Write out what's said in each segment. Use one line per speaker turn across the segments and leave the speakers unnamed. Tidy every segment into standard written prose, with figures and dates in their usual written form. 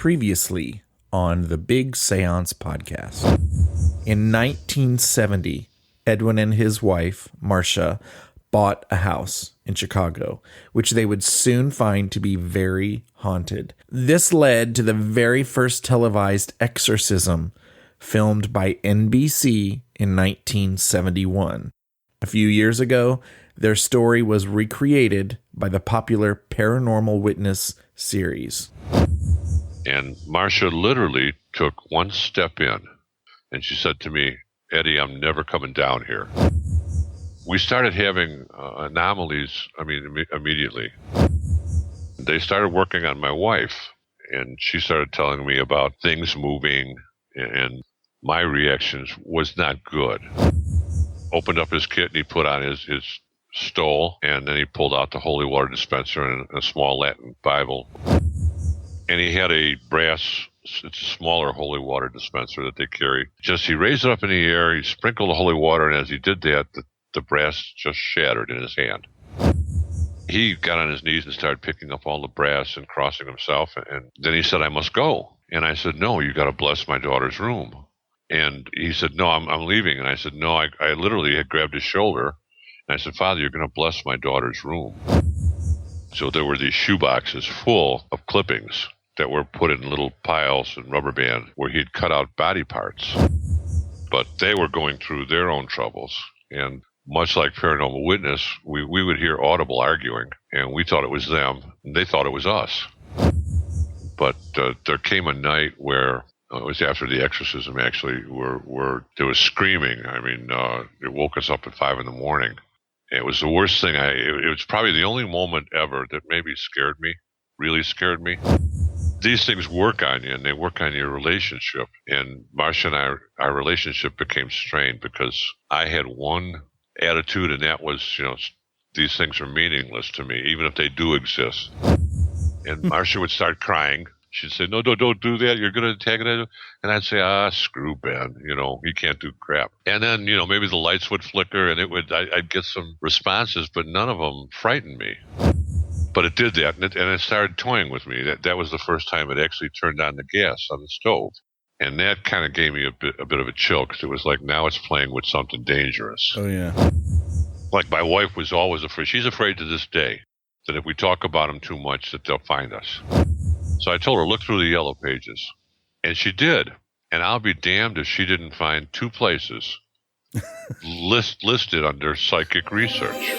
Previously on the Big Séance podcast. In 1970, Edwin and his wife, Marcia, bought a house in Chicago, which they would soon find to be very haunted. This led to the very first televised exorcism, filmed by NBC in 1971. A few years ago, their story was recreated by the popular Paranormal Witness series.
And Marcia literally took one step in, and she said to me, "Eddie, I'm never coming down here." We started having anomalies, immediately. They started working on my wife, and she started telling me about things moving, and my reactions was not good. Opened up his kit, and he put on his stole, and then he pulled out the holy water dispenser and a small Latin Bible. And he had a brass, it's a smaller holy water dispenser that they carry. He raised it up in the air, he sprinkled the holy water, and as he did that, the brass just shattered in his hand. He got on his knees and started picking up all the brass and crossing himself, and then he said, "I must go." And I said, "No, you got to bless my daughter's room." And he said, "No, I'm leaving." And I said, "No," I literally had grabbed his shoulder, and I said, "Father, you're going to bless my daughter's room." So there were these shoe boxes full of clippings that were put in little piles and rubber band where he'd cut out body parts. But they were going through their own troubles. And much like Paranormal Witness, we would hear audible arguing, and we thought it was them, and they thought it was us. But there came a night where, it was after the exorcism actually, where there was screaming. It woke us up at 5 a.m. It was the worst thing. It was probably the only moment ever that maybe scared me, really scared me. These things work on you, and they work on your relationship. And Marcia and our relationship became strained because I had one attitude, and that was, these things are meaningless to me, even if they do exist. And Marcia would start crying. She'd say, "No, don't do that. You're going to attack it." And I'd say, screw Ben. He can't do crap. And then, maybe the lights would flicker, and I'd get some responses, but none of them frightened me. But it did that, and it started toying with me. That was the first time it actually turned on the gas on the stove. And that kind of gave me a bit of a chill, because it was like, now it's playing with something dangerous.
Oh, yeah.
Like, my wife was always afraid. She's afraid to this day that if we talk about them too much, that they'll find us. So I told her, look through the yellow pages. And she did. And I'll be damned if she didn't find 2 places listed under psychic research.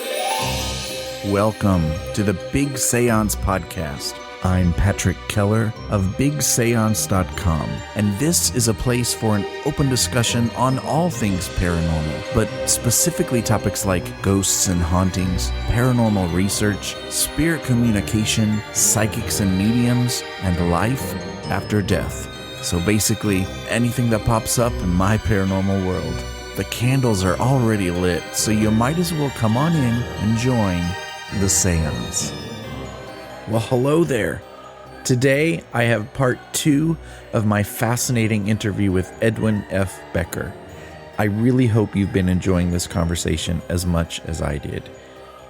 Welcome to the Big Séance podcast. I'm Patrick Keller of BigSeance.com, and this is a place for an open discussion on all things paranormal, but specifically topics like ghosts and hauntings, paranormal research, spirit communication, psychics and mediums, and life after death. So basically, anything that pops up in my paranormal world. The candles are already lit, so you might as well come on in and join the Séance. Well, hello there. Today, I have part 2 of my fascinating interview with Edwin F. Becker. I really hope you've been enjoying this conversation as much as I did.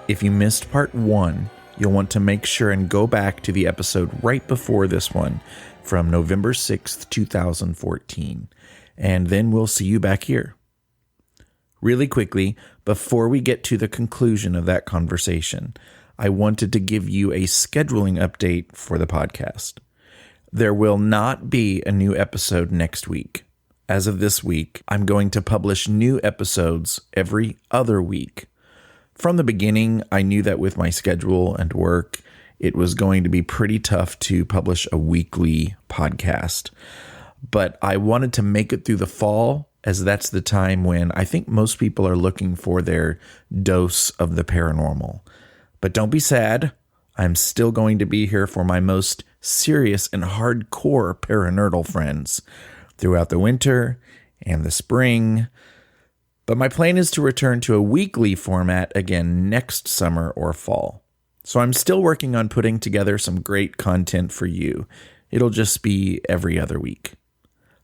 If you missed part 1, you'll want to make sure and go back to the episode right before this one from November 6th, 2014. And then we'll see you back here. Really quickly, before we get to the conclusion of that conversation, I wanted to give you a scheduling update for the podcast. There will not be a new episode next week. As of this week, I'm going to publish new episodes every other week. From the beginning, I knew that with my schedule and work, it was going to be pretty tough to publish a weekly podcast. But I wanted to make it through the fall, as that's the time when I think most people are looking for their dose of the paranormal. But don't be sad. I'm still going to be here for my most serious and hardcore paranerdal friends throughout the winter and the spring. But my plan is to return to a weekly format again next summer or fall. So I'm still working on putting together some great content for you. It'll just be every other week.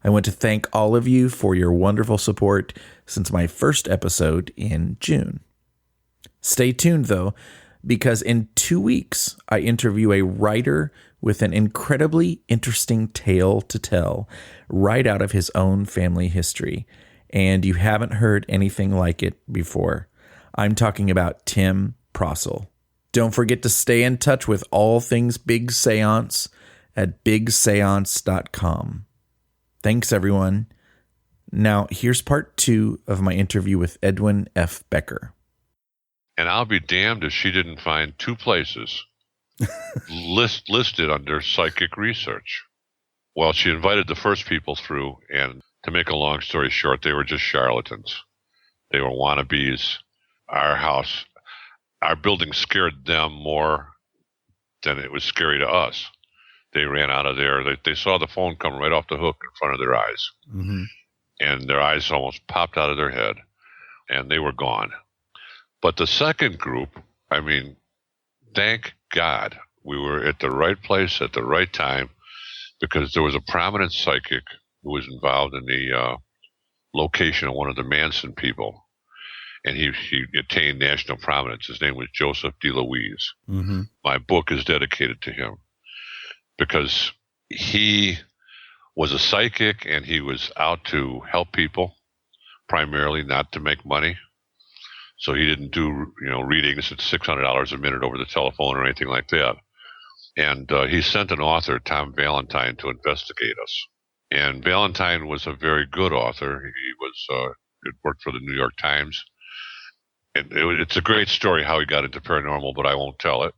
I want to thank all of you for your wonderful support since my first episode in June. Stay tuned, though, because in 2 weeks, I interview a writer with an incredibly interesting tale to tell right out of his own family history. And you haven't heard anything like it before. I'm talking about Tim Prossel. Don't forget to stay in touch with all things Big Séance at bigseance.com. Thanks, everyone. Now, here's part 2 of my interview with Edwin F. Becker.
And I'll be damned if she didn't find 2 places listed under psychic research. Well, she invited the first people through, and to make a long story short, they were just charlatans. They were wannabes. Our building scared them more than it was scary to us. They ran out of there. They saw the phone come right off the hook in front of their eyes. Mm-hmm. And their eyes almost popped out of their head, and they were gone. But the second group, I mean, thank God we were at the right place at the right time, because there was a prominent psychic who was involved in the location of one of the Manson people, and he attained national prominence. His name was Joseph DeLuise. Mm-hmm. My book is dedicated to him because he was a psychic, and he was out to help people, primarily not to make money. So he didn't do, readings at $600 a minute over the telephone or anything like that. And he sent an author, Tom Valentine, to investigate us. And Valentine was a very good author. He worked for the New York Times. And it's a great story how he got into paranormal, but I won't tell it.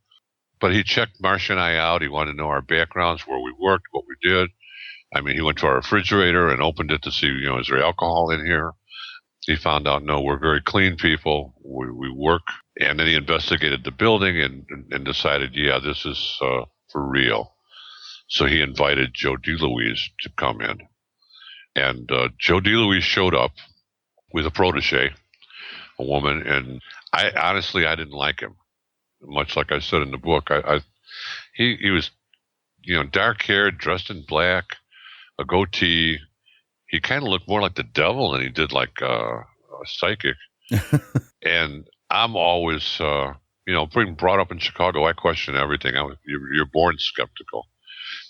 But he checked Marcia and I out. He wanted to know our backgrounds, where we worked, what we did. I mean, he went to our refrigerator and opened it to see, is there alcohol in here? He found out, no, we're very clean people. We work. And then he investigated the building and decided, yeah, this is for real. So he invited Joe DeLuise to come in. And Joe DeLuise showed up with a protege, a woman. And I didn't like him. Much like I said in the book, he was, dark-haired, dressed in black, a goatee. He kind of looked more like the devil than he did like a psychic. And I'm always, being brought up in Chicago, I question everything. You're born skeptical.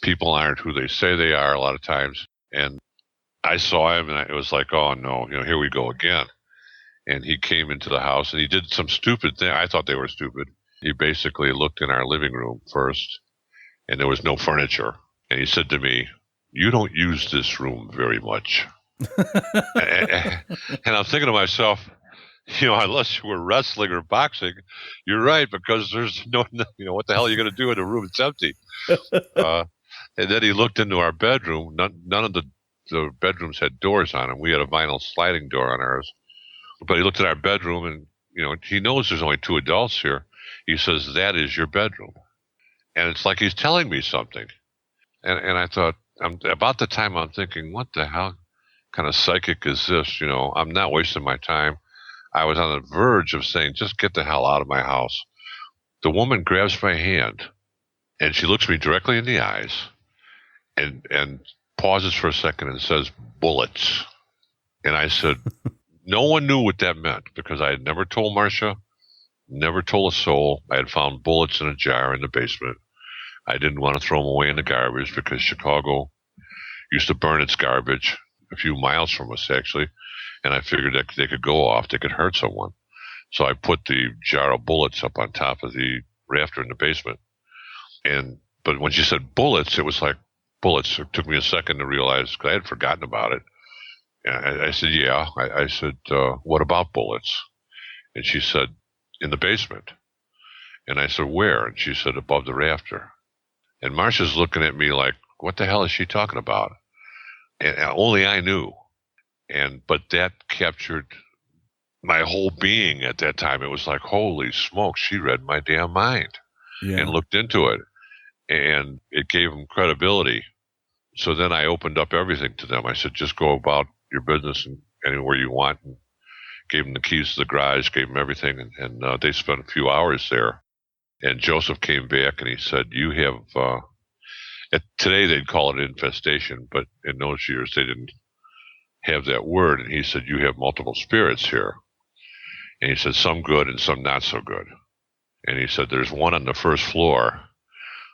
People aren't who they say they are a lot of times. And I saw him, and it was like, oh, no, here we go again. And he came into the house, and he did some stupid thing. I thought they were stupid. He basically looked in our living room first, and there was no furniture. And he said to me, "You don't use this room very much." and I'm thinking to myself, unless you were wrestling or boxing, you're right, because there's no, what the hell are you going to do in a room that's empty? And then he looked into our bedroom. None of the bedrooms had doors on them. We had a vinyl sliding door on ours. But he looked at our bedroom, and, he knows there's only 2 adults here. He says, "That is your bedroom." And it's like he's telling me something. And I thought, about the time I'm thinking, what the hell kind of psychic is this? I'm not wasting my time. I was on the verge of saying, just get the hell out of my house. The woman grabs my hand, and she looks me directly in the eyes and pauses for a second and says, "Bullets." And I said, no one knew what that meant, because I had never told Marcia, never told a soul. I had found bullets in a jar in the basement. I didn't want to throw them away in the garbage, because Chicago used to burn its garbage a few miles from us, actually. And I figured that they could go off. They could hurt someone. So I put the jar of bullets up on top of the rafter in the basement. But when she said bullets, it was like bullets. It took me a second to realize, because I had forgotten about it. And I said, yeah. I said, what about bullets? And she said, in the basement. And I said, where? And she said, above the rafter. And Marcia's looking at me like, what the hell is she talking about? And only I knew. But that captured my whole being at that time. It was like, holy smoke, she read my damn mind and looked into it. And it gave them credibility. So then I opened up everything to them. I said, just go about your business and anywhere you want. And gave them the keys to the garage, gave them everything. And they spent a few hours there. And Joseph came back and he said, you have, today they'd call it infestation, but in those years they didn't have that word. And he said, you have multiple spirits here. And he said, some good and some not so good. And he said, there's one on the first floor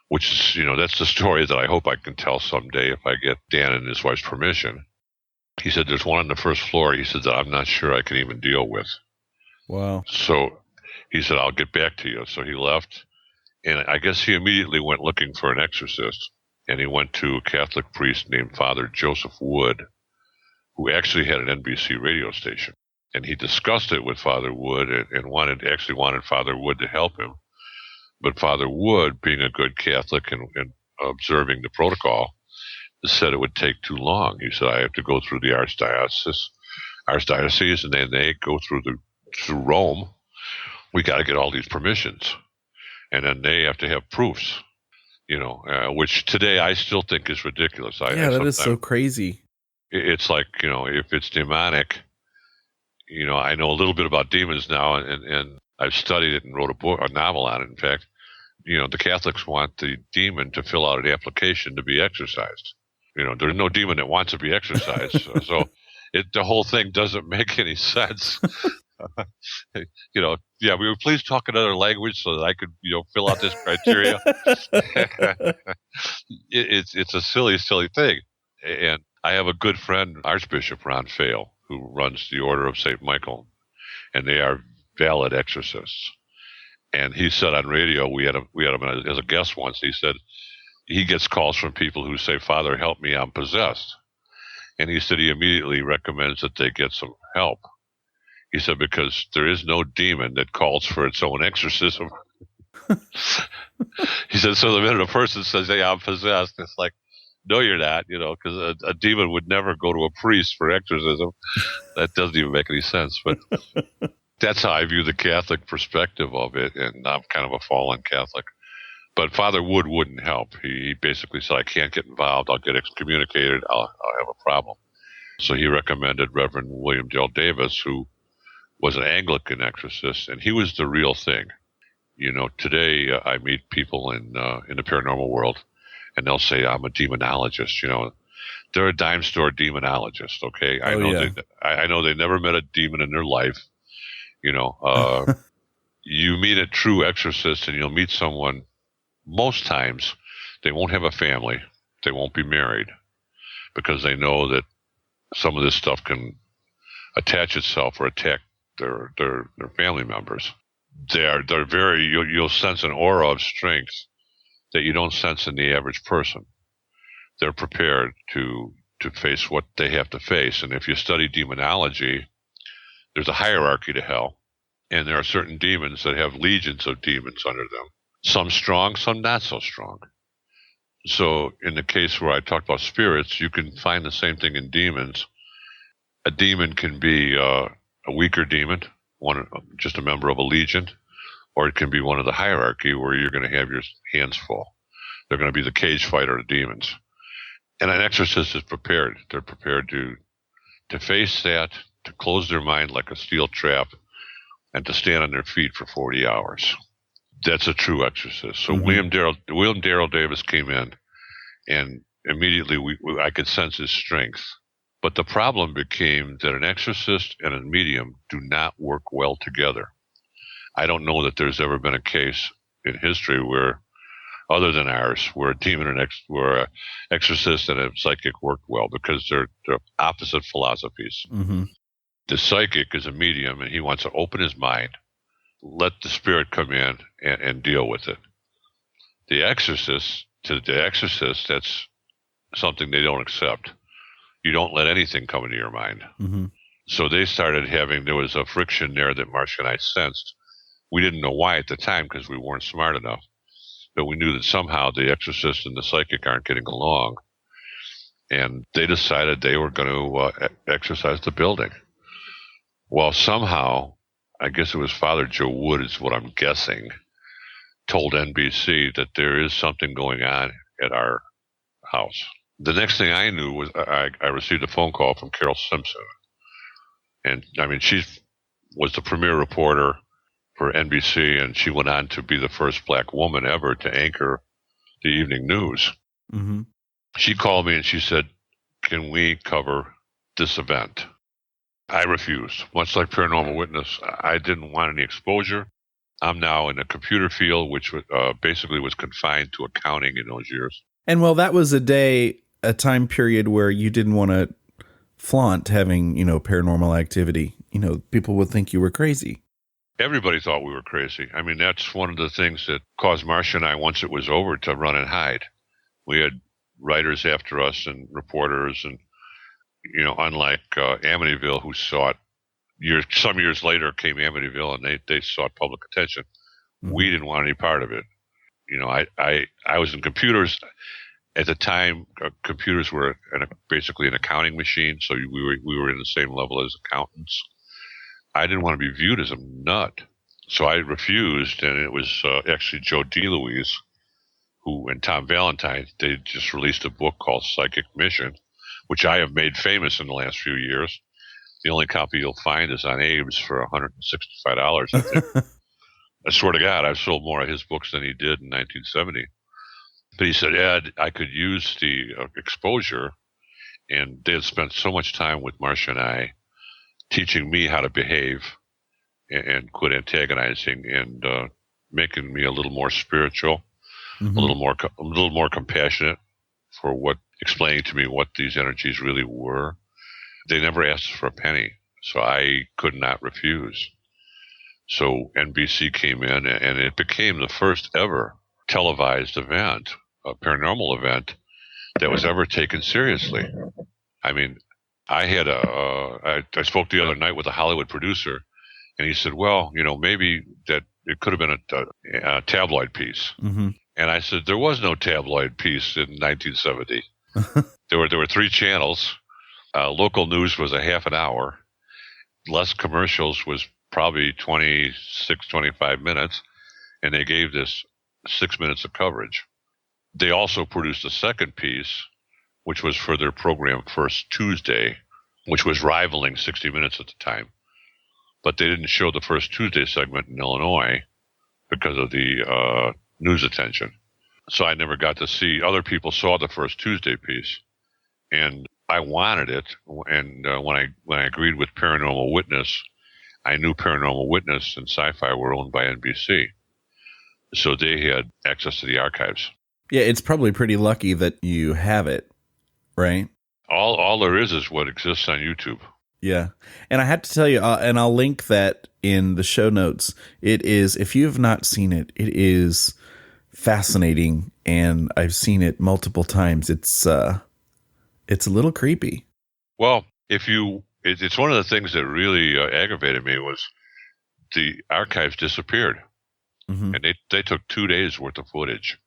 which is, that's the story that I hope I can tell someday if I get Dan and his wife's permission. He said, there's one on the first floor. He said that I'm not sure I can even deal with.
Wow.
So he said, I'll get back to you. So he left. And I guess he immediately went looking for an exorcist. And he went to a Catholic priest named Father Joseph Wood, who actually had an NBC radio station. And he discussed it with Father Wood and wanted Father Wood to help him. But Father Wood, being a good Catholic and observing the protocol, said it would take too long. He said, I have to go through the archdiocese, and then they go through Rome. We got to get all these permissions. And then they have to have proofs, which today I still think is ridiculous.
That is so crazy.
It's like, if it's demonic, I know a little bit about demons now, and I've studied it and wrote a novel on it. In fact, the Catholics want the demon to fill out an application to be exorcised. There's no demon that wants to be exorcised. So the whole thing doesn't make any sense. We would please talk another language so that I could, fill out this criteria. It's a silly thing. And I have a good friend, Archbishop Ron Fale, who runs the Order of St. Michael, and they are valid exorcists. And he said on radio, we had him as a guest once. He said he gets calls from people who say, Father, help me, I'm possessed. And he said he immediately recommends that they get some help. He said, because there is no demon that calls for its own exorcism. He said, so the minute a person says, hey, I'm possessed, it's like, no, you're not, because a demon would never go to a priest for exorcism. That doesn't even make any sense. But that's how I view the Catholic perspective of it, and I'm kind of a fallen Catholic. But Father Wood wouldn't help. He basically said, I can't get involved. I'll get excommunicated. I'll have a problem. So he recommended Reverend William Dale Davis, who was an Anglican exorcist, and he was the real thing. Today I meet people in the paranormal world, and they'll say, I'm a demonologist. They're a dime store demonologist, okay? I know they never met a demon in their life. You meet a true exorcist, and you'll meet someone. Most times, they won't have a family. They won't be married because they know that some of this stuff can attach itself or attack their family members. They're very. You'll sense an aura of strength that you don't sense in the average person. They're prepared to face what they have to face. And if you study demonology, there's a hierarchy to hell, and there are certain demons that have legions of demons under them. Some strong, some not so strong. So in the case where I talked about spirits, you can find the same thing in demons. A demon can be a weaker demon, just a member of a legion, or it can be one of the hierarchy where you're going to have your hands full. They're going to be the cage fighter of demons. And an exorcist is prepared. They're prepared to face that, to close their mind like a steel trap, and to stand on their feet for 40 hours. That's a true exorcist. So William Darrell Davis came in, and immediately I could sense his strength. But the problem became that an exorcist and a medium do not work well together. I don't know that there's ever been a case in history where, other than ours, where a demon and where an exorcist and a psychic worked well, because they're opposite philosophies. Mm-hmm. The psychic is a medium, and he wants to open his mind, let the spirit come in and deal with it. The exorcist, that's something they don't accept. You don't let anything come into your mind. Mm-hmm. So they started there was a friction there that Marcia and I sensed. We didn't know why at the time because we weren't smart enough. But we knew that somehow the exorcist and the psychic aren't getting along. And they decided they were going to exorcise the building. Well, somehow, I guess it was Father Joe Wood is what I'm guessing, told NBC that there is something going on at our house. The next thing I knew was I received a phone call from Carol Simpson. And, she was the premier reporter for NBC, and she went on to be the first black woman ever to anchor the evening news. Mm-hmm. She called me and she said, can we cover this event? I refused. Much like Paranormal Witness, I didn't want any exposure. I'm now in the computer field, which basically was confined to accounting in those years.
And well, that was a time period where you didn't want to flaunt having, paranormal activity. People would think you were crazy.
Everybody thought we were crazy. I mean, that's one of the things that caused Marcia and I, once it was over, to run and hide. We had writers after us and reporters, and, unlike Amityville, who sought some years later came Amityville, and they sought public attention. Mm-hmm. We didn't want any part of it. I was in computers. At the time, computers were basically an accounting machine, so we were in the same level as accountants. I didn't want to be viewed as a nut, so I refused, and it was actually Joe DeLuise and Tom Valentine. They just released a book called Psychic Mission, which I have made famous in the last few years. The only copy you'll find is on Abe's for $165, I think. I swear to God, I've sold more of his books than he did in 1970. But he said, Ed, I could use the exposure, and they had spent so much time with Marcia and I teaching me how to behave and quit antagonizing, and making me a little more spiritual, mm-hmm. a little more compassionate for explaining to me what these energies really were. They never asked for a penny, so I could not refuse. So NBC came in, and it became the first ever televised event, a paranormal event, that was ever taken seriously. I mean, I spoke the other night with a Hollywood producer, and he said, well, maybe that it could have been a tabloid piece. Mm-hmm. And I said, there was no tabloid piece in 1970. There were 3 channels. Local news was a half an hour. Less commercials was probably 26, 25 minutes. And they gave this 6 minutes of coverage. They also produced a second piece, which was for their program First Tuesday, which was rivaling 60 Minutes at the time. But they didn't show the First Tuesday segment in Illinois because of the news attention. So I never got to see. Other people saw the First Tuesday piece, and I wanted it. And when I agreed with Paranormal Witness, I knew Paranormal Witness and Sci-Fi were owned by NBC, so they had access to the archives.
Yeah, it's probably pretty lucky that you have it, right?
All there is what exists on YouTube.
Yeah. And I have to tell you, and I'll link that in the show notes. It is, if you have not seen it, it is fascinating, and I've seen it multiple times. It's a little creepy.
Well, it's one of the things that really aggravated me was the archives disappeared, mm-hmm. and they took 2 days worth of footage.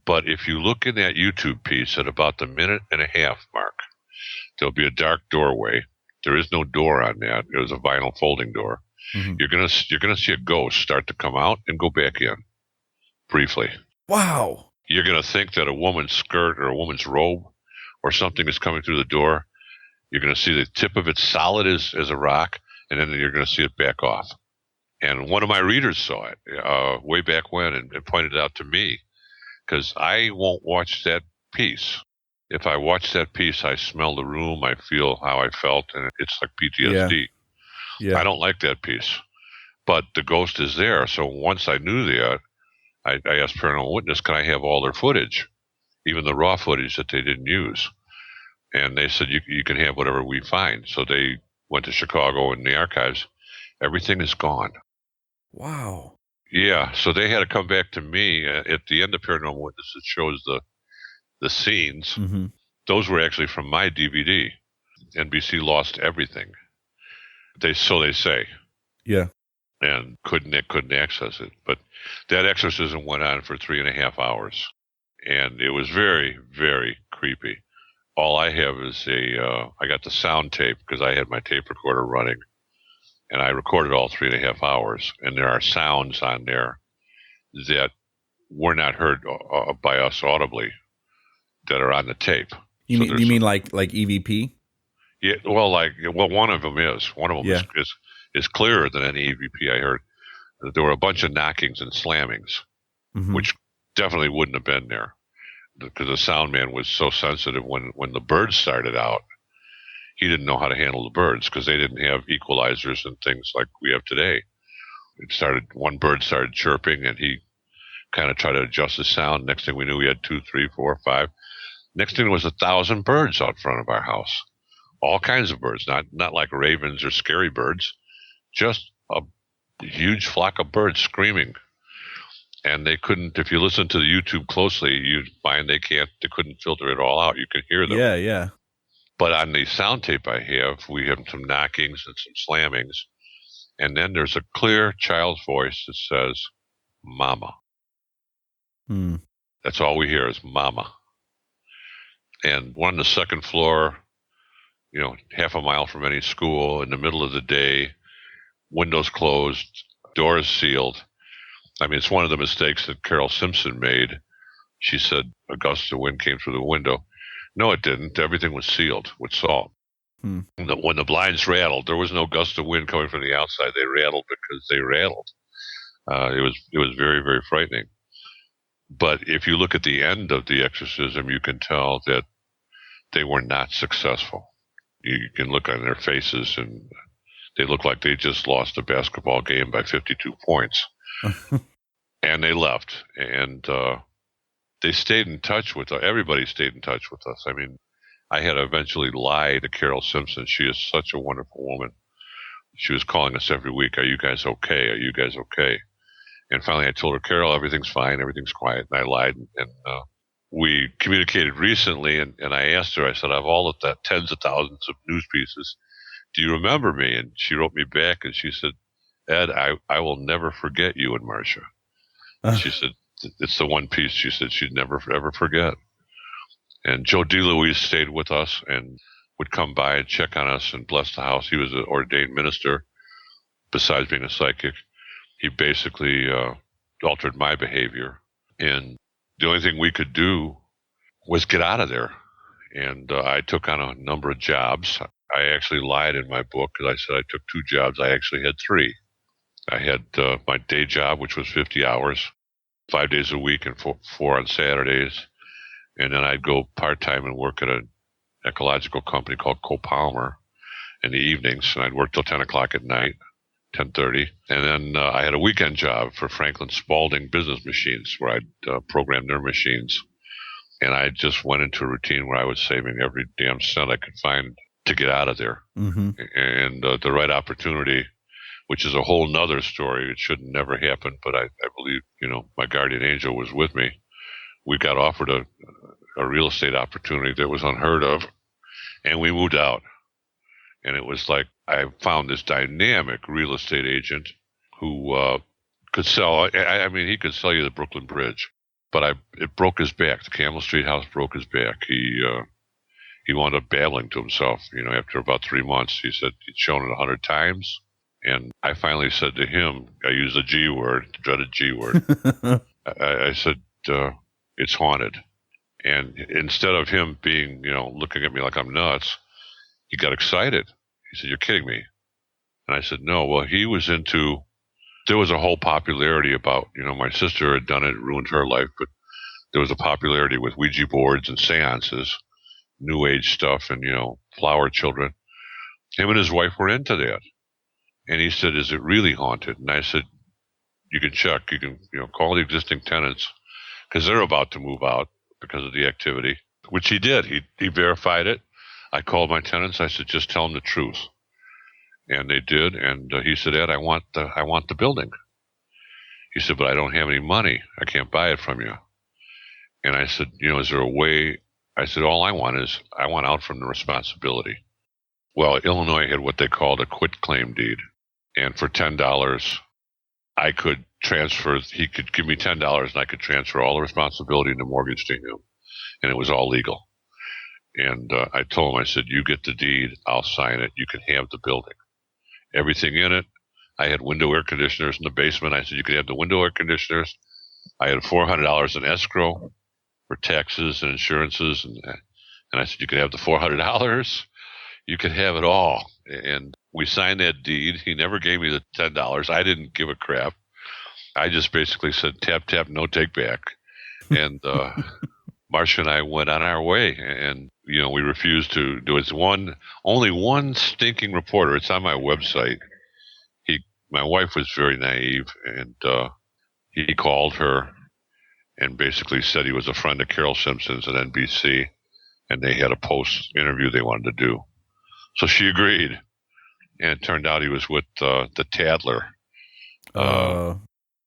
But if you look in that YouTube piece at about the 1.5-minute mark, there'll be a dark doorway. There is no door on that. It was a vinyl folding door. Mm-hmm. You're gonna see a ghost start to come out and go back in briefly.
Wow.
You're gonna think that a woman's skirt or a woman's robe or something is coming through the door. You're gonna see the tip of it solid as a rock, and then you're gonna see it back off. And one of my readers saw it way back when and pointed it out to me, because I won't watch that piece. If I watch that piece, I smell the room, I feel how I felt, and it's like PTSD. Yeah. I don't like that piece. But the ghost is there. So once I knew that, I asked Paranormal Witness, can I have all their footage, even the raw footage that they didn't use? And they said, you can have whatever we find. So they went to Chicago in the archives. Everything is gone.
Wow.
Yeah, so they had to come back to me at the end of Paranormal Witness. It shows the scenes. Mm-hmm. Those were actually from my DVD. NBC lost everything. So they say.
Yeah.
And couldn't access it. But that exorcism went on for 3.5 hours. And it was very, very creepy. All I have is I got the sound tape because I had my tape recorder running. And I recorded all 3.5 hours. And there are sounds on there that were not heard by us audibly that are on the tape.
You mean like EVP?
Yeah, well, one of them is. One of them is clearer than any EVP I heard. There were a bunch of knockings and slammings, mm-hmm. which definitely wouldn't have been there, because the sound man was so sensitive when the birds started out. He didn't know how to handle the birds because they didn't have equalizers and things like we have today. one bird started chirping, and he kind of tried to adjust the sound. Next thing we knew, we had 2, 3, 4, 5. Next thing was 1,000 birds out front of our house. All kinds of birds, not like ravens or scary birds, just a huge flock of birds screaming. And they couldn't, if you listen to the YouTube closely, you'd find they couldn't filter it all out. You can hear them.
Yeah.
But on the sound tape I have, we have some knockings and some slammings. And then there's a clear child's voice that says, Mama. That's all we hear is Mama. And one on the second floor, half a mile from any school, in the middle of the day, windows closed, doors sealed. I mean, it's one of the mistakes that Carol Simpson made. She said a gust of wind came through the window. No, it didn't. Everything was sealed with salt. When the blinds rattled, there was no gust of wind coming from the outside. They rattled because they rattled. It was very, very frightening. But if you look at the end of the exorcism, you can tell that they were not successful. You can look on their faces, and they look like they just lost a basketball game by 52 points. And they left. And they stayed in touch with us. Everybody stayed in touch with us. I mean, I had to eventually lie to Carol Simpson. She is such a wonderful woman. She was calling us every week. Are you guys okay? Are you guys okay? And finally I told her, Carol, everything's fine. Everything's quiet. And I lied. And we communicated recently, and I asked her, I said, of all of that tens of thousands of news pieces, do you remember me? And she wrote me back, and she said, Ed, I will never forget you and Marcia. She said, it's the one piece she said she'd never, ever forget. And Joe DeLuise stayed with us and would come by and check on us and bless the house. He was an ordained minister. Besides being a psychic, he basically altered my behavior. And the only thing we could do was get out of there. And I took on a number of jobs. I actually lied in my book because I said I took 2 jobs. I actually had 3. I had my day job, which was 50 hours, 5 days a week and 4 on Saturdays. And then I'd go part-time and work at an ecological company called Copalmer in the evenings. And I'd work till 10 o'clock at night, 10:30. And then I had a weekend job for Franklin Spalding Business Machines, where I'd program their machines. And I just went into a routine where I was saving every damn cent I could find to get out of there. And the right opportunity, which is a whole nother story. It should never happen, but I believe, my guardian angel was with me. We got offered a real estate opportunity that was unheard of, and we moved out. And it was like I found this dynamic real estate agent who could sell. I mean, he could sell you the Brooklyn Bridge, but it broke his back. The Camel Street house broke his back. He wound up babbling to himself. After about 3 months, he said he'd shown it 100 times. And I finally said to him, I used the G word, the dreaded G word. I said, it's haunted. And instead of him being, looking at me like I'm nuts, he got excited. He said, you're kidding me. And I said, no. Well, there was a whole popularity about, my sister had done it, ruined her life, but there was a popularity with Ouija boards and seances, new age stuff, and, flower children. Him and his wife were into that. And he said, is it really haunted? And I said, you can check. You can, call the existing tenants because they're about to move out because of the activity, which he did. He verified it. I called my tenants. I said, just tell them the truth. And they did. And he said, Ed, I want the building. He said, but I don't have any money. I can't buy it from you. And I said, is there a way? I said, all I want is I want out from the responsibility. Well, Illinois had what they called a quitclaim deed. And for $10, I could transfer, he could give me $10 and I could transfer all the responsibility and the mortgage to him. And it was all legal. And I told him, I said, you get the deed, I'll sign it. You can have the building. Everything in it. I had window air conditioners in the basement. I said, you could have the window air conditioners. I had $400 in escrow for taxes and insurances. And I said, you could have the $400. You could have it all. And we signed that deed. He never gave me the $10. I didn't give a crap. I just basically said, tap, tap, no take back. And Marcia and I went on our way. And, we refused to do it. Only one stinking reporter. It's on my website. my wife was very naive, and he called her and basically said he was a friend of Carol Simpson's at NBC, and they had a post-interview they wanted to do. So she agreed, and it turned out he was with the Tadler.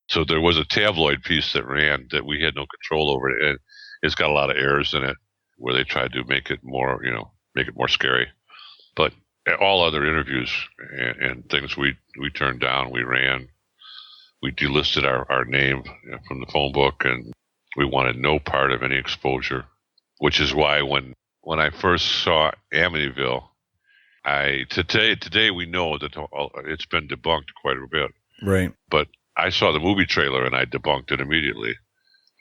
So there was a tabloid piece that ran that we had no control over it, and it's got a lot of errors in it where they tried to make it more, make it more scary. But all other interviews and things we turned down, we ran. We delisted our name from the phone book, and we wanted no part of any exposure, which is why when I first saw Amityville, today we know that it's been debunked quite a bit.
Right.
But I saw the movie trailer and I debunked it immediately.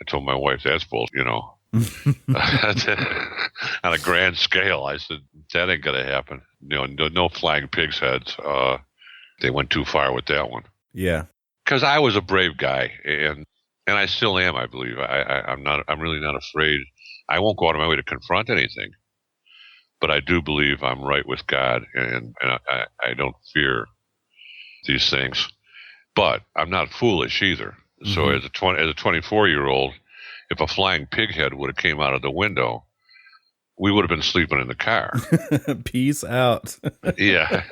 I told my wife, that's bull, on a grand scale. I said, that ain't going to happen. No flying pigs' heads. They went too far with that one.
Yeah.
Because I was a brave guy, and I still am, I believe. I'm really not afraid. I won't go out of my way to confront anything. But I do believe I'm right with God, and I don't fear these things. But I'm not foolish either. Mm-hmm. So as a 24-year-old, if a flying pig head would have came out of the window, we would have been sleeping in the car.
Peace out.
Yeah.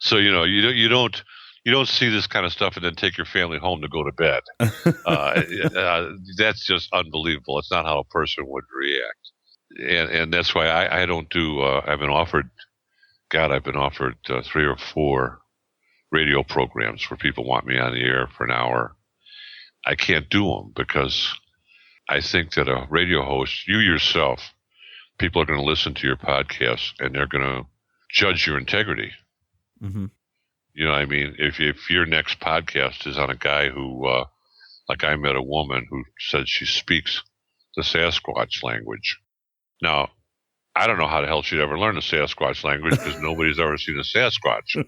So you don't see this kind of stuff and then take your family home to go to bed. That's just unbelievable. It's not how a person would react. And that's why I don't do, I've been offered 3 or 4 radio programs where people want me on the air for an hour. I can't do them because I think that a radio host, you yourself, people are going to listen to your podcast and they're going to judge your integrity. Mm-hmm. You know what I mean? If your next podcast is on a guy who, like I met a woman who said she speaks the Sasquatch language. Now, I don't know how the hell she'd ever learn the Sasquatch language because nobody's ever seen a Sasquatch.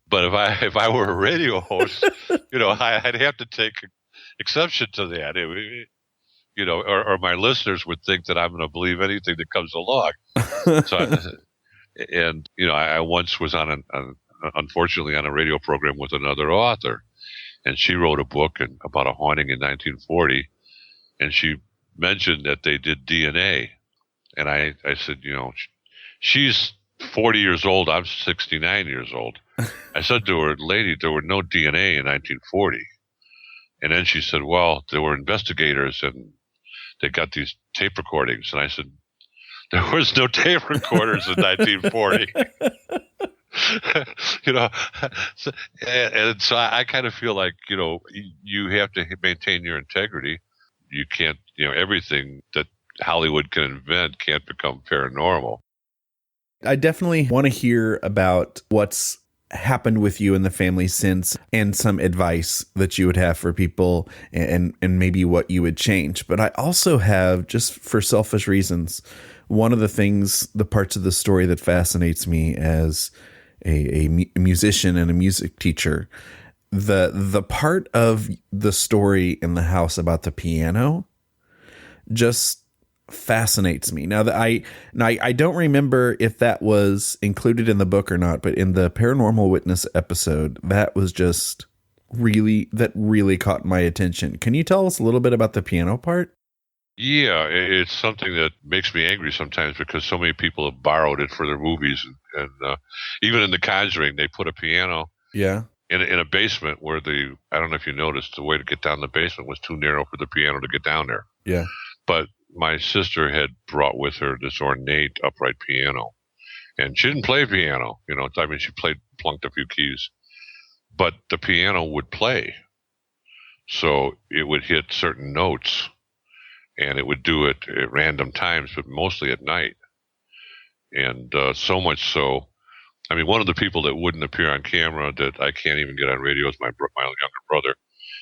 But if I were a radio host, I'd have to take exception to that. Or my listeners would think that I'm going to believe anything that comes along. I once was unfortunately on a radio program with another author, and she wrote a book about a haunting in 1940, and she mentioned that they did DNA. And I said, she's 40 years old, I'm 69 years old. I said to her, lady, there were no DNA in 1940. And then she said, well, there were investigators and they got these tape recordings. And I said, there was no tape recorders in 1940. And so I kind of feel like, you have to maintain your integrity. You can't, everything that Hollywood can invent can't become paranormal.
I definitely want to hear about what's happened with you and the family since, and some advice that you would have for people and maybe what you would change. But I also have, just for selfish reasons, one of the parts of the story that fascinates me as a musician and a music teacher, the part of the story in the house about the piano just fascinates me. Now that I don't remember if that was included in the book or not, but in the Paranormal Witness episode, that really caught my attention. Can you tell us a little bit about the piano part?
Yeah, it's something that makes me angry sometimes because so many people have borrowed it for their movies, and even in The Conjuring, they put a piano.
Yeah.
In a basement where I don't know if you noticed, the way to get down the basement was too narrow for the piano to get down there.
Yeah.
But my sister had brought with her this ornate upright piano, and she didn't play piano. She plunked a few keys, but the piano would play. So it would hit certain notes, and it would do it at random times, but mostly at night. And so much so, one of the people that wouldn't appear on camera that I can't even get on radio is my younger brother.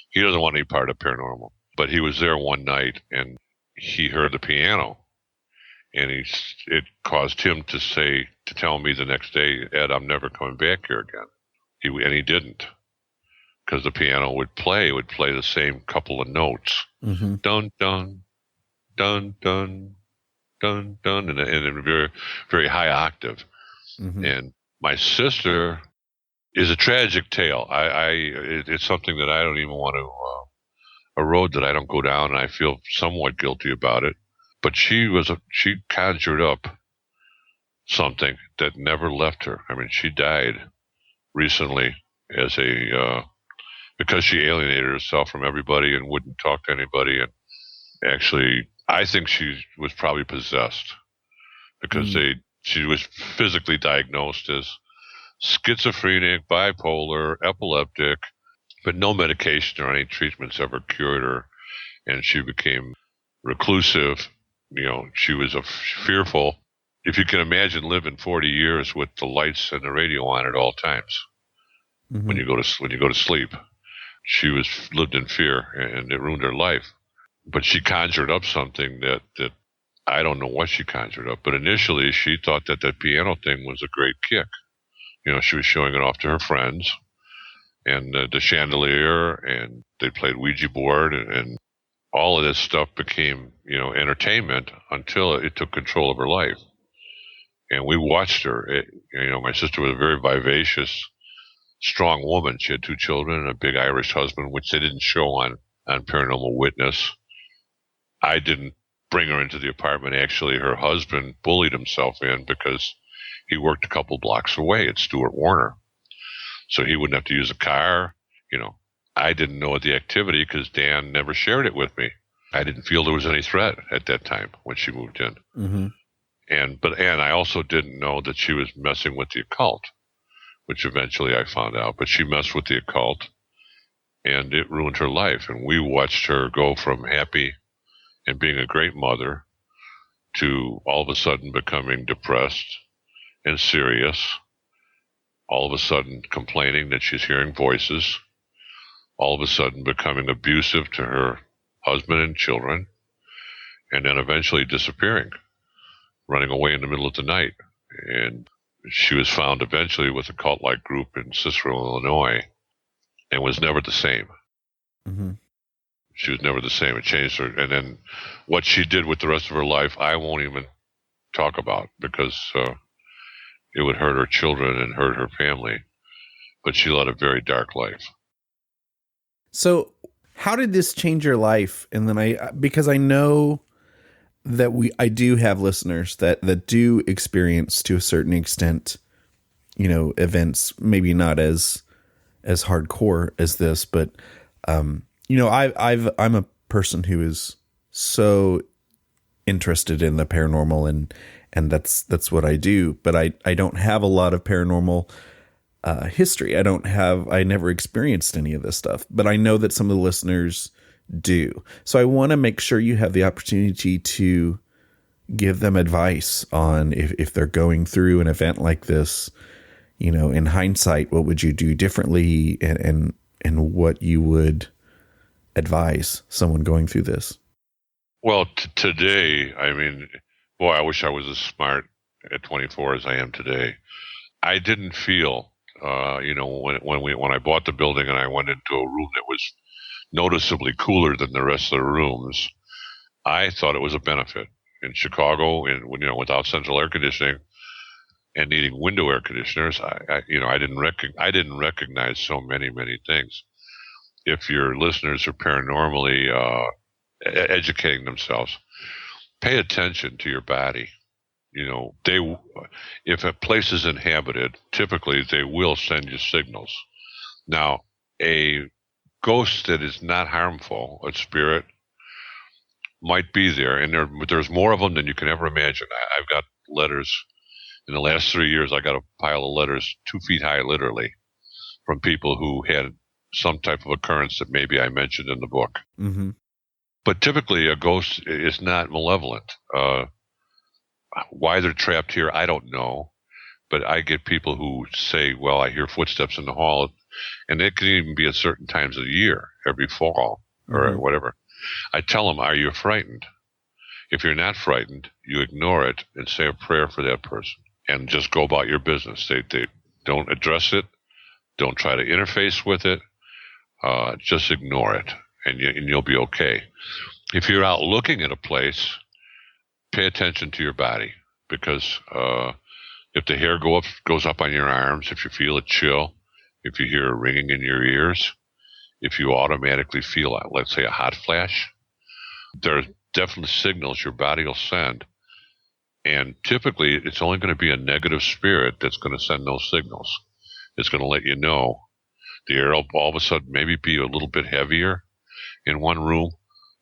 He doesn't want any part of paranormal, but he was there one night and he heard the piano, and it caused him to tell me the next day, Ed, I'm never coming back here again. And he didn't, because the piano would play the same couple of notes. Mm-hmm. Dun, dun, dun, dun, dun, dun, in a very, very high octave. Mm-hmm. And my sister is a tragic tale. It's something that I don't even want to, a road that I don't go down, and I feel somewhat guilty about it. But she conjured up something that never left her. I mean, she died recently as because she alienated herself from everybody and wouldn't talk to anybody. And actually, I think she was probably possessed because she was physically diagnosed as schizophrenic, bipolar, epileptic, but no medication or any treatments ever cured her. And she became reclusive. She was fearful. If you can imagine living 40 years with the lights and the radio on at all times, when you go to sleep, she lived in fear, and it ruined her life. But she conjured up something that I don't know what she conjured up. But initially, she thought that piano thing was a great kick. She was showing it off to her friends, and the chandelier, and they played Ouija board, and all of this stuff became, entertainment until it took control of her life. And we watched her. My sister was a very vivacious, strong woman. She had 2 children and a big Irish husband, which they didn't show on Paranormal Witness. I didn't bring her into the apartment. Actually, her husband bullied himself in because he worked a couple blocks away at Stuart Warner. So he wouldn't have to use a car. I didn't know the activity because Dan never shared it with me. I didn't feel there was any threat at that time when she moved in.
Mm-hmm.
And I also didn't know that she was messing with the occult, which eventually I found out. But she messed with the occult, and it ruined her life. And we watched her go from happy and being a great mother to all of a sudden becoming depressed and serious, all of a sudden complaining that she's hearing voices, all of a sudden becoming abusive to her husband and children, and then eventually disappearing, running away in the middle of the night. And she was found eventually with a cult-like group in Cicero, Illinois, and was never the same.
Mm-hmm.
She was never the same. It changed her. And then what she did with the rest of her life, I won't even talk about because it would hurt her children and hurt her family. But she led a very dark life.
So how did this change your life? And then because I know that I do have listeners that do experience to a certain extent, events, maybe not as hardcore as this, but, I'm a person who is so interested in the paranormal and that's what I do, but I don't have a lot of paranormal history. I never experienced any of this stuff, but I know that some of the listeners do. So I want to make sure you have the opportunity to give them advice on if they're going through an event like this, in hindsight, what would you do differently and what you would advise someone going through this?
Well, today, I mean, boy, I wish I was as smart at 24 as I am today. I didn't feel, when I bought the building and I went into a room that was noticeably cooler than the rest of the rooms, I thought it was a benefit. In Chicago, without central air conditioning and needing window air conditioners, I didn't recognize so many things. If your listeners are paranormally educating themselves, pay attention to your body. If a place is inhabited, typically they will send you signals. Now, a ghost that is not harmful, a spirit, might be there, and there's more of them than you can ever imagine. I've got letters. In the last 3 years, I got a pile of letters 2 feet high, literally, from people who had some type of occurrence that maybe I mentioned in the book.
Mm-hmm.
But typically, a ghost is not malevolent. Why they're trapped here, I don't know. But I get people who say, well, I hear footsteps in the hall, and it can even be at certain times of the year, every fall or whatever. I tell them, are you frightened? If you're not frightened, you ignore it and say a prayer for that person and just go about your business. They don't address it. Don't try to interface with it. Just ignore it, and you'll be okay. If you're out looking at a place, pay attention to your body, because if the hair goes up on your arms, if you feel a chill, if you hear a ringing in your ears, if you automatically feel, let's say, a hot flash, there are definitely signals your body will send. And typically, it's only going to be a negative spirit that's going to send those signals. It's going to let you know the air will all of a sudden maybe be a little bit heavier in one room.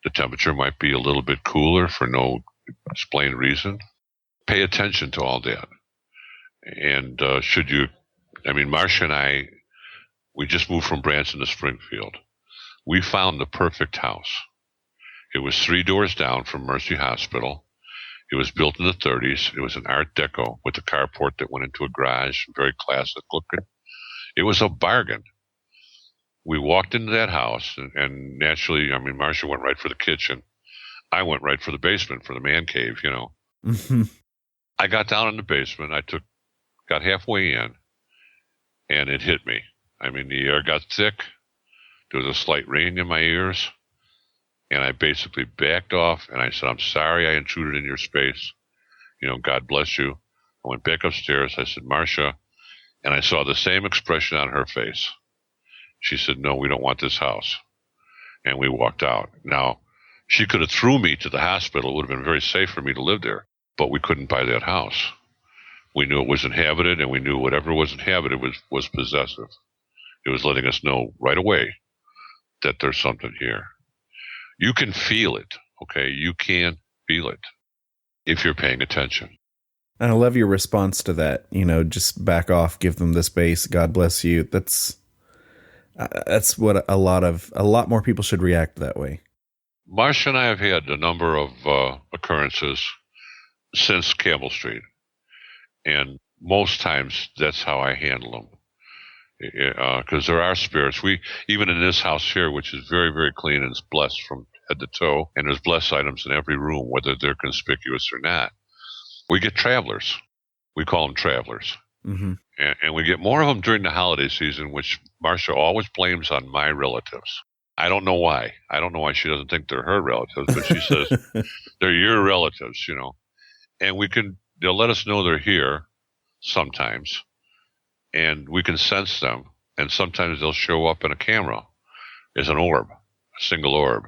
The temperature might be a little bit cooler for no explained reason. Pay attention to all that. And Marcia and I, we just moved from Branson to Springfield. We found the perfect house. It was 3 doors down from Mercy Hospital. It was built in the 30s. It was an Art Deco with a carport that went into a garage, very classic looking. It was a bargain. We walked into that house, and naturally, Marcia went right for the kitchen. I went right for the basement, for the man cave,
Mm-hmm.
I got down in the basement. Got halfway in, and it hit me. The air got thick. There was a slight ringing in my ears, and I basically backed off, and I said, I'm sorry I intruded in your space. God bless you. I went back upstairs. I said, Marcia, and I saw the same expression on her face. She said, no, we don't want this house. And we walked out. Now, she could have threw me to the hospital. It would have been very safe for me to live there, but we couldn't buy that house. We knew it was inhabited, and we knew whatever was inhabited was possessive. It was letting us know right away that there's something here. You can feel it, okay? You can feel it if you're paying attention.
And I love your response to that. Just back off, give them the space. God bless you. That's what a lot more people should react that way.
Marcia and I have had a number of occurrences since Campbell Street, and most times that's how I handle them. Because there are spirits. Even in this house here, which is very, very clean and is blessed from head to toe, and there's blessed items in every room, whether they're conspicuous or not, we get travelers. We call them travelers.
Mm-hmm.
And we get more of them during the holiday season, which Marcia always blames on my relatives. I don't know why. I don't know why she doesn't think they're her relatives, but she says they're your relatives, And they'll let us know they're here sometimes, and we can sense them, and sometimes they'll show up in a camera as an orb, a single orb.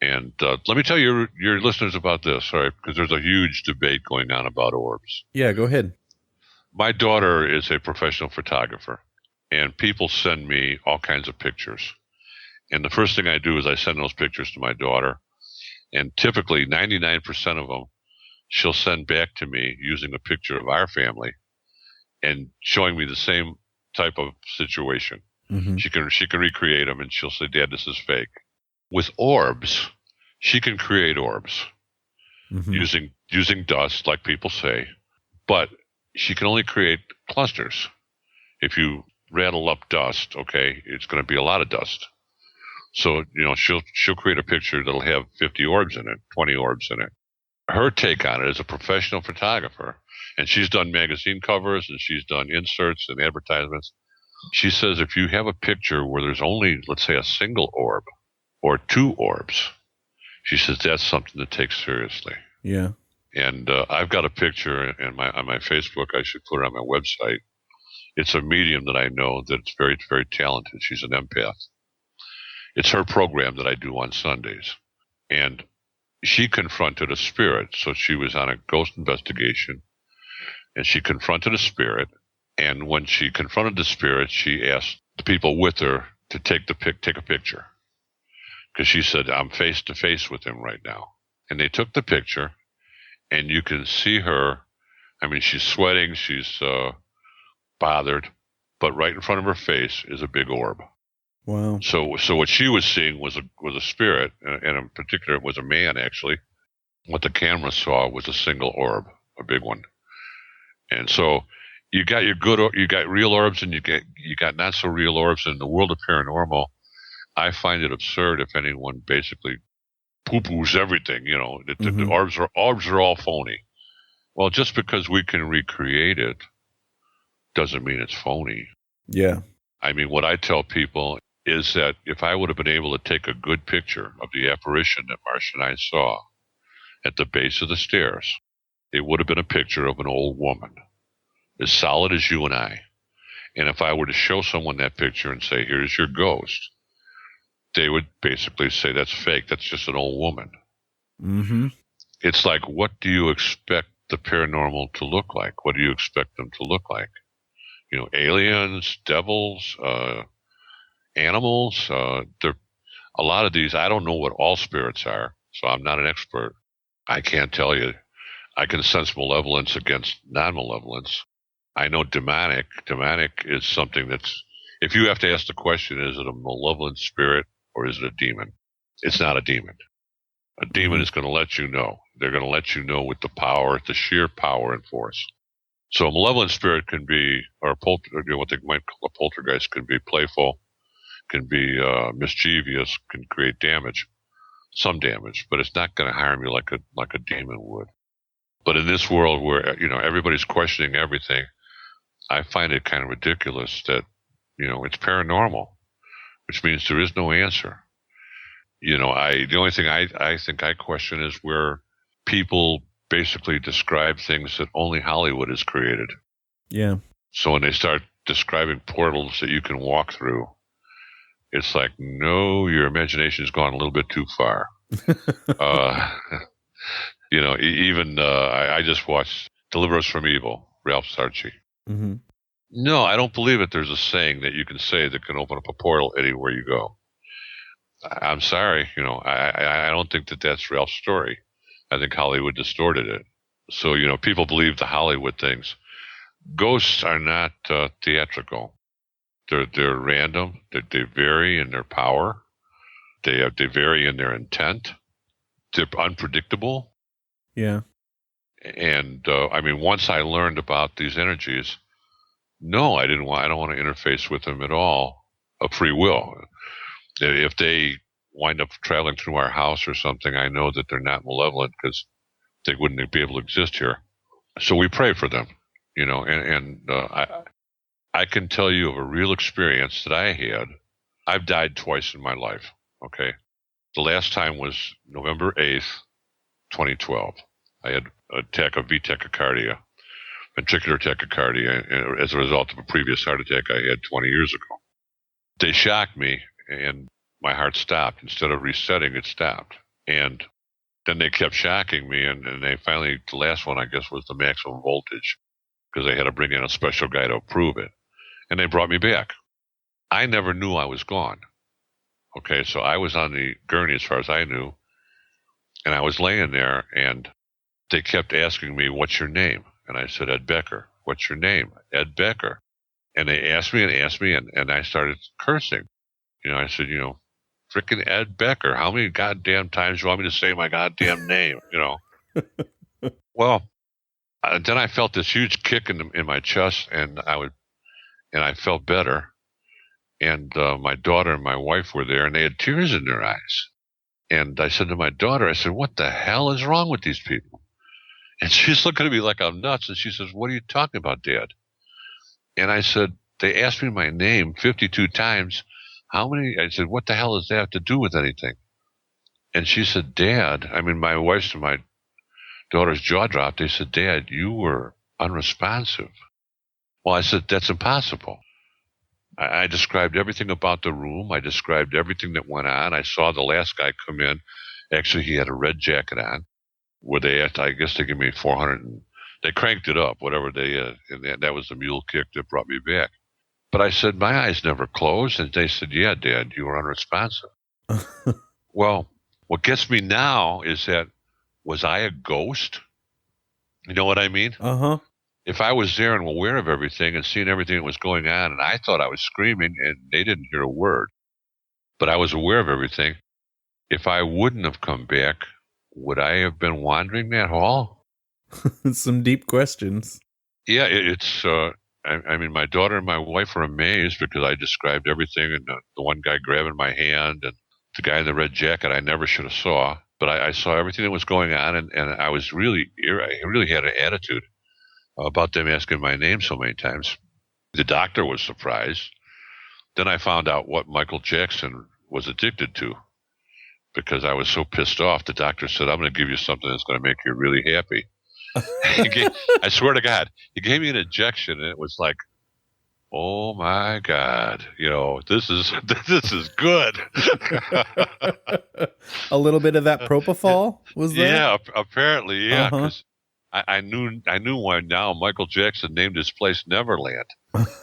And let me tell your listeners about this, all right, because there's a huge debate going on about orbs.
Yeah, go ahead.
My daughter is a professional photographer, and people send me all kinds of pictures. And the first thing I do is I send those pictures to my daughter, and typically 99% of them she'll send back to me using a picture of our family and showing me the same type of situation.
Mm-hmm.
She can recreate them, and she'll say, Dad, this is fake. With orbs, she can create orbs using dust, like people say, but she can only create clusters. If you rattle up dust, okay, it's going to be a lot of dust. So, she'll create a picture that'll have 50 orbs in it, 20 orbs in it. Her take on it as a professional photographer, and she's done magazine covers and she's done inserts and advertisements. She says if you have a picture where there's only, let's say, a single orb or 2 orbs, she says that's something to take seriously.
Yeah.
And I've got a picture on my Facebook. I should put it on my website. It's a medium that I know that's very, very talented. She's an empath. It's her program that I do on Sundays. And she confronted a spirit. So she was on a ghost investigation, and she confronted a spirit. And when she confronted the spirit, she asked the people with her to take a picture, because she said, I'm face to face with him right now. And they took the picture, and you can see her. She's sweating, she's bothered, but right in front of her face is a big orb.
Wow.
So what she was seeing was a spirit, and in particular it was a man, actually. What the camera saw was a single orb, a big one. And so you got real orbs, and you got not so real orbs. In the world of paranormal, I find it absurd if anyone basically poo-poos everything. The orbs are all phony. Well, just because we can recreate it doesn't mean it's phony.
Yeah.
What I tell people is that if I would have been able to take a good picture of the apparition that Marcia and I saw at the base of the stairs, it would have been a picture of an old woman, as solid as you and I. And if I were to show someone that picture and say, here's your ghost, they would basically say, that's fake. That's just an old woman.
Mm-hmm.
It's like, what do you expect the paranormal to look like? What do you expect them to look like? You know, aliens, devils, animals. A lot of these, I don't know what all spirits are, so I'm not an expert. I can't tell you. I can sense malevolence against non-malevolence. I know demonic. Demonic is something that's, if you have to ask the question, is it a malevolent spirit or is it a demon? It's not a demon. A demon is going to let you know. They're going to let you know with the power, the sheer power and force. So a malevolent spirit can be, or what they might call a poltergeist, can be playful, can be mischievous, can create damage, some damage, but it's not going to harm you like a demon would. But in this world where, you know, everybody's questioning everything, I find it kind of ridiculous that, you know, it's paranormal, which means there is no answer. You know, the only thing I think I question is where people basically describe things that only Hollywood has created.
Yeah. So
when they start describing portals that you can walk through, it's like, no, your imagination has gone a little bit too far. You know, even I just watched Deliver Us from Evil, Ralph Sarchie.
Mm-hmm.
No, I don't believe it. There's a saying that you can say that can open up a portal anywhere you go. I'm sorry, you know, I don't think that that's Ralph's story. I think Hollywood distorted it. So, you know, people believe the Hollywood things. Ghosts are not theatrical. They're random. They vary in their power. They vary in their intent. They're unpredictable.
Yeah.
And I mean, once I learned about these energies, no, I don't want to interface with them at all of free will. If they wind up traveling through our house or something, I know that they're not malevolent because they wouldn't be able to exist here. So we pray for them, you know, and I can tell you of a real experience that I had. I've died twice in my life, okay? The last time was November 8th, 2012. I had an attack of V-tachycardia, ventricular tachycardia, as a result of a previous heart attack I had 20 years ago. They shocked me, and my heart stopped. Instead of resetting, it stopped. And then they kept shocking me, and they finally, the last one, I guess, was the maximum voltage, because they had to bring in a special guy to approve it. And they brought me back. I never knew I was gone. Okay, so I was on the gurney as far as I knew, and I was laying there, and they kept asking me, what's your name? And I said, Ed Becker. What's your name? Ed Becker. And they asked me, and I started cursing. You know, I said, you know, frickin' Ed Becker. How many goddamn times do you want me to say my goddamn name? You know. Well, then I felt this huge kick in my chest, and I felt better. And my daughter and my wife were there, and they had tears in their eyes. And I said to my daughter, I said, what the hell is wrong with these people? And she's looking at me like I'm nuts, and she says, what are you talking about, Dad? And I said, they asked me my name 52 times. How many? I said, what the hell does that have to do with anything? And she said, Dad, I mean, my wife's and my daughter's jaw dropped. They said, Dad, you were unresponsive. Well, I said, that's impossible. I described everything about the room. I described everything that went on. I saw the last guy come in. Actually, he had a red jacket on. Where I guess they gave me 400, and they cranked it up, whatever and that was the mule kick that brought me back. But I said, my eyes never closed. And they said, yeah, Dad, you were unresponsive. Well, what gets me now is that, was I a ghost? You know what I mean?
Uh-huh.
If I was there and aware of everything and seeing everything that was going on, and I thought I was screaming and they didn't hear a word, but I was aware of everything, if I wouldn't have come back, would I have been wandering that hall?
Some deep questions.
Yeah, it's, I mean, my daughter and my wife were amazed because I described everything, and the one guy grabbing my hand and the guy in the red jacket I never should have saw, but I saw everything that was going on, and I really had an attitude about them asking my name so many times. The doctor was surprised. Then I found out what Michael Jackson was addicted to because I was so pissed off. The doctor said, I'm going to give you something that's going to make you really happy. I swear to God, he gave me an injection, and it was like oh my God, this is this is good.
A little bit of that propofol was there?
Yeah, apparently, yeah,
Uh-huh.
because I knew why now Michael Jackson named his place Neverland.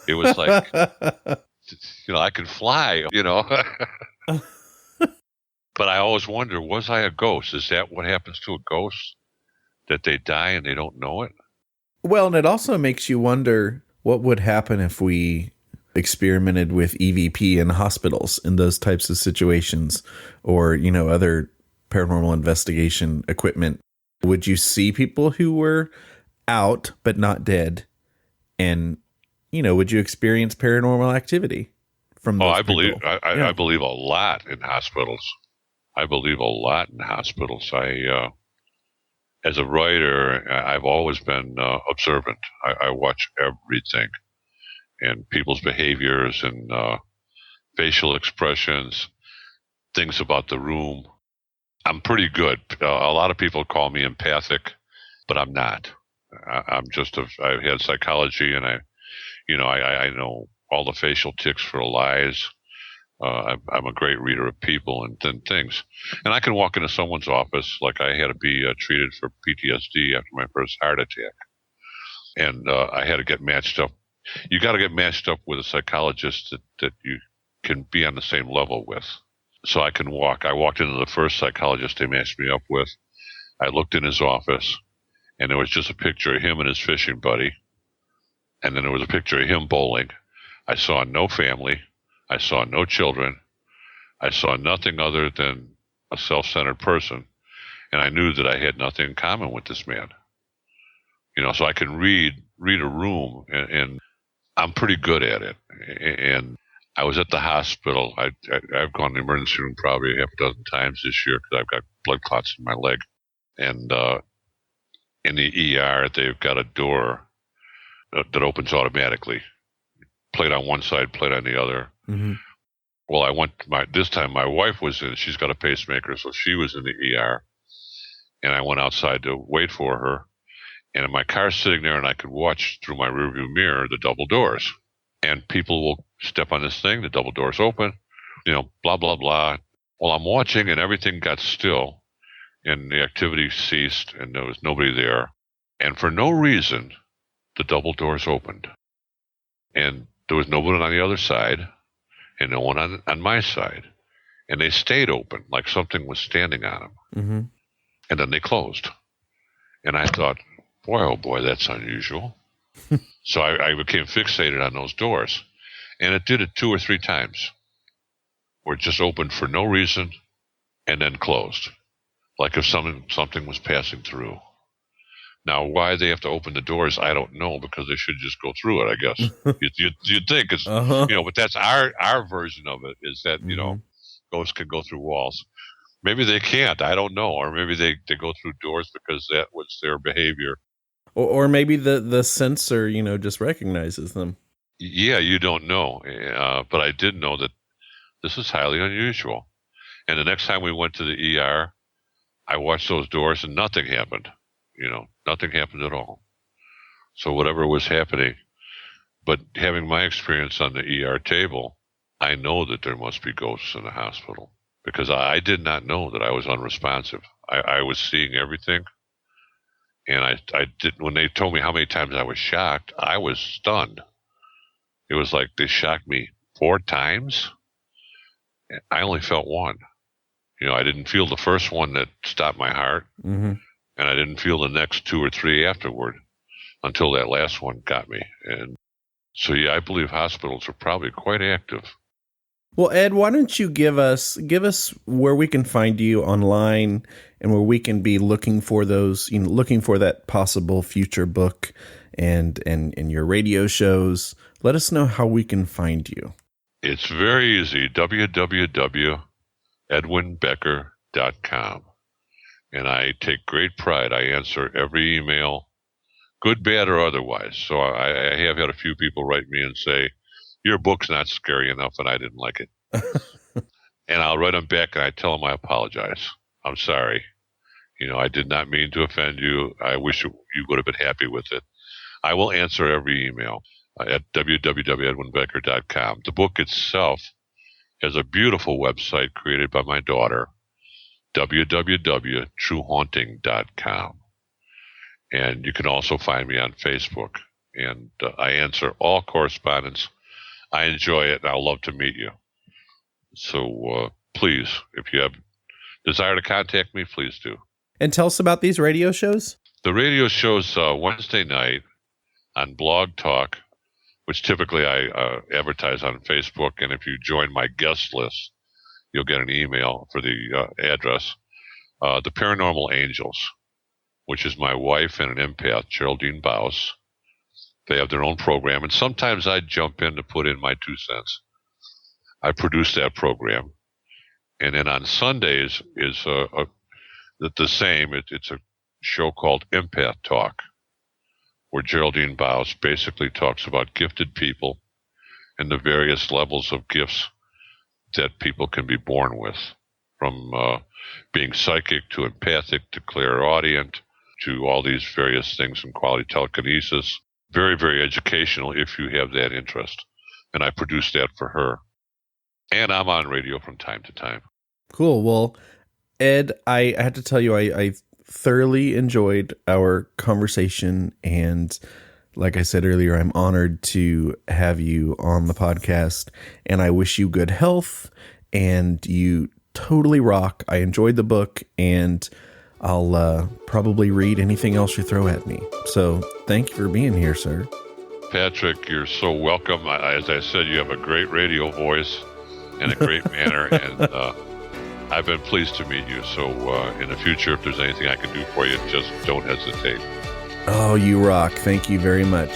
It was like, I could fly. But I always wonder, was I a ghost? Is that what happens to a ghost? That they die and they don't know it?
Well, and it also makes you wonder what would happen if we experimented with EVP in hospitals in those types of situations, or, other paranormal investigation equipment. Would you see people who were out but not dead? And, would you experience paranormal activity from
Oh,
those
I believe
people?
I believe a lot in hospitals. I believe a lot in hospitals. As a writer, I've always been observant. I watch everything and people's behaviors and facial expressions, things about the room. I'm pretty good. A lot of people call me empathic, but I'm not. I'm just I had psychology, and I know all the facial tics for lies. I'm a great reader of people and things. And I can walk into someone's office, like I had to be treated for PTSD after my first heart attack. And I had to get matched up. You got to get matched up with a psychologist that you can be on the same level with. So I can walk. I walked into the first psychologist they matched me up with. I looked in his office, and there was just a picture of him and his fishing buddy. And then there was a picture of him bowling. I saw no family. I saw no children. I saw nothing other than a self-centered person. And I knew that I had nothing in common with this man. So I can read a room, and I'm pretty good at it. And I was at the hospital. I've gone to the emergency room probably half a dozen times this year because I've got blood clots in my leg. And in the ER, they've got a door that opens automatically. Plate on one side, plate on the other.
Mm-hmm.
Well, this time my wife was in. She's got a pacemaker, so she was in the ER. And I went outside to wait for her. And my car's sitting there, and I could watch through my rearview mirror the double doors. And people will step on this thing, the double doors open, blah, blah, blah. Well, I'm watching, and everything got still, and the activity ceased, and there was nobody there. And for no reason, the double doors opened. And there was nobody on the other side, and no one on my side. And they stayed open, like something was standing on them.
Mm-hmm.
And then they closed. And I thought, boy, oh boy, that's unusual. So I became fixated on those doors. And it did it 2 or 3 times, where it just opened for no reason and then closed, like if something was passing through. Now, why they have to open the doors, I don't know, because they should just go through it, I guess. You'd think it's, but that's our version of it, is that, ghosts can go through walls. Maybe they can't, I don't know. Or maybe they go through doors because that was their behavior.
Or maybe the sensor, just recognizes them.
Yeah, you don't know. But I did know that this is highly unusual. And the next time we went to the ER, I watched those doors and nothing happened. Nothing happened at all. So whatever was happening, but having my experience on the ER table, I know that there must be ghosts in the hospital, because I did not know that I was unresponsive. I was seeing everything. And I did, when they told me how many times I was shocked, I was stunned. It was like they shocked me 4 times. I only felt one. I didn't feel the first one that stopped my heart.
Mm-hmm.
And I didn't feel the next 2 or 3 afterward until that last one got me. And so, yeah, I believe hospitals are probably quite active.
Well, Ed, why don't you give us where we can find you online, and where we can be looking for those, looking for that possible future book and your radio shows. Let us know how we can find you.
It's very easy. www.edwinbecker.com. And I take great pride. I answer every email, good, bad, or otherwise. So I have had a few people write me and say, your book's not scary enough, and I didn't like it. And I'll write them back, and I tell them I apologize. I'm sorry. I did not mean to offend you. I wish you would have been happy with it. I will answer every email. at www.edwinbecker.com. The book itself has a beautiful website created by my daughter, www.truehaunting.com. And you can also find me on Facebook. And I answer all correspondence. I enjoy it, and I'll love to meet you. So please, if you have desire to contact me, please do.
And tell us about these radio shows.
The radio show's Wednesday night on Blog Talk, which typically I advertise on Facebook. And if you join my guest list, you'll get an email for the address. The Paranormal Angels, which is my wife and an empath, Geraldine Baus. They have their own program, and sometimes I jump in to put in my 2 cents. I produce that program. And then on Sundays is the same. It's a show called Empath Talk, where Geraldine Baus basically talks about gifted people and the various levels of gifts that people can be born with, from being psychic to empathic to clairaudient to all these various things in quality telekinesis. Very, very educational if you have that interest. And I produce that for her. And I'm on radio from time to time.
Cool. Well, Ed, I had to tell you, I thoroughly enjoyed our conversation. And like I said earlier, I'm honored to have you on the podcast. And I wish you good health. And you totally rock. I enjoyed the book. And I'll probably read anything else you throw at me. So thank you for being here, sir.
Patrick, you're so welcome. As I said, you have a great radio voice and a great manner, and I've been pleased to meet you. So in the future, if there's anything I can do for you, just don't hesitate.
Oh, you rock. Thank you very much.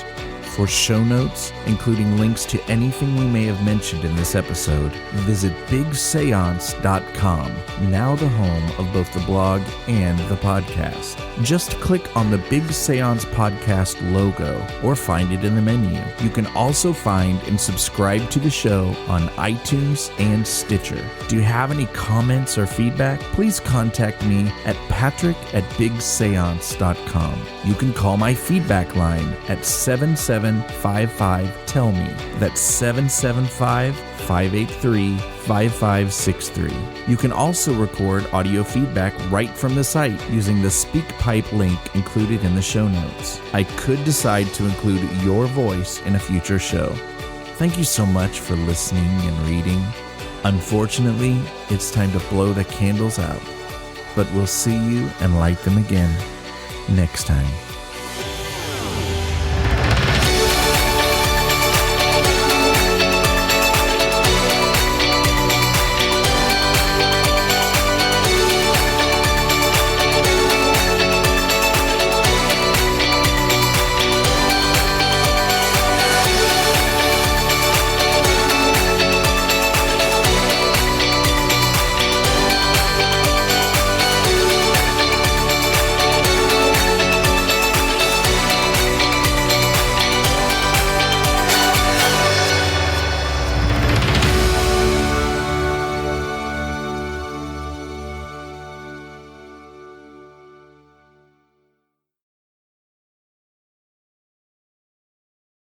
For show notes, including links to anything we may have mentioned in this episode, visit bigseance.com, now the home of both the blog and the podcast. Just click on the Big Seance Podcast logo or find it in the menu. You can also find and subscribe to the show on iTunes and Stitcher. Do you have any comments or feedback? Please contact me at patrick@bigseance.com. You can call my feedback line at 7755-TELL-ME. That's 775-583-5563. You can also record audio feedback right from the site using the SpeakPipe link included in the show notes. I could decide to include your voice in a future show. Thank you so much for listening and reading. Unfortunately, it's time to blow the candles out, but we'll see you and light them again next time.